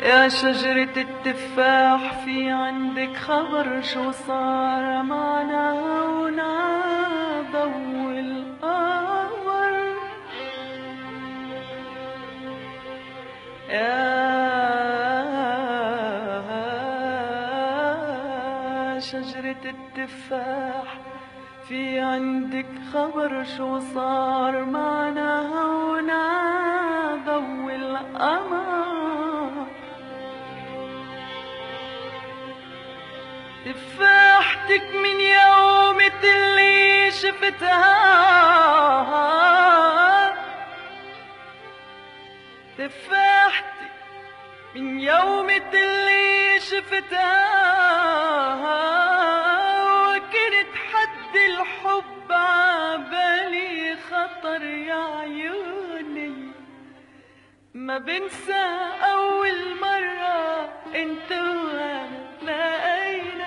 يا شجرة التفاح في عندك خبر شو صار معنا هنا ضو القمر؟ يا شجرة التفاح في عندك خبر شو صار معنا هنا ضو القمر؟ تفاحتك من يوم اللي شفتها، تفاحتك من يوم اللي شفتها، وكنت حد الحب عبالي خطر يا عيوني. ما بنسى أول مرة انت وانا تلاقينا،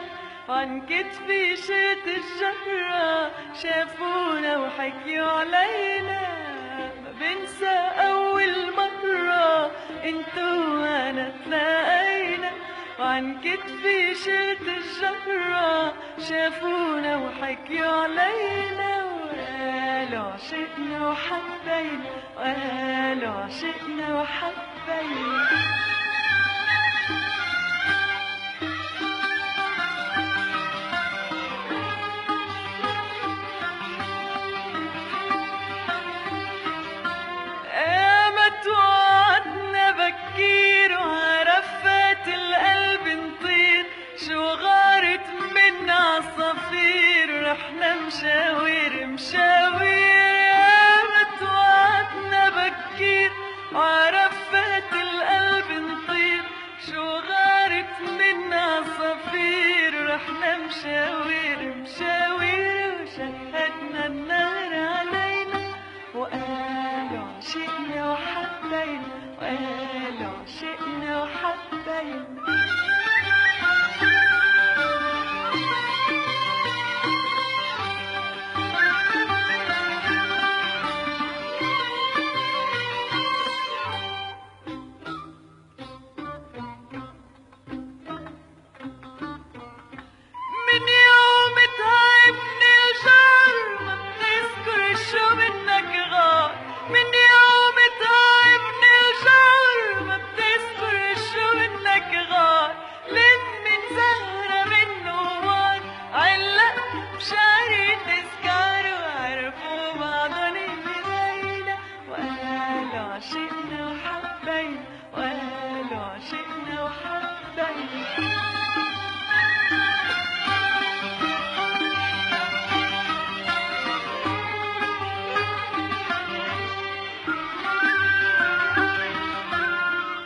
عن كتفي شلت الجرة شافونا وحكيوا علينا. ما بنسى أول مرة انت وانا تلاقينا، وعن كتفي شلت الجرة شافونا وحكيوا علينا. وقالوا عشقنا وحبينا، وقالوا عشقنا وحبينا. قامت وعدنا بكير وعرفات القلب نطير، شو غارت من عصافير رحنا مشاوير مشاوير. قامت وعدنا بكير وعرفات القلب نطير، شو غارت من عصافير رحنا مشاوير مشاوير. وشهدنا النار علينا وقالوا عشقنا وحبينا، وقالوا عشقنا وحبينا. من يوم تعبني الجار ما بتذكر شو منك غار. من يوم تعبني الجار ما بتذكر شو منك غار. لم من زهرة من نوار علق بشعري تذكار، وعرفوا بعضن بينا وقالوا عشقنا وحبينا، وقالوا عشقنا وحبينا.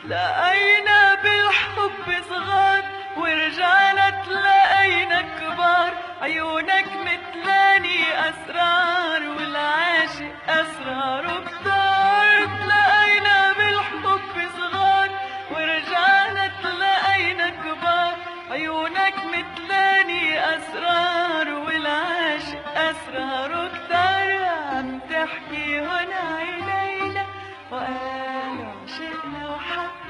لقينا بالحب صغار ورجعنا تلاقينا كبار، عيونك متلاني أسرار والعاشق أسراره كتار. تلاقينا بالحب صغار ورجعنا تلاقينا كبار، عيونك متلاني أسرار والعاشق أسراره كتار. عم تحكي هنا عينينا وقالوا عشقنا وحبينا.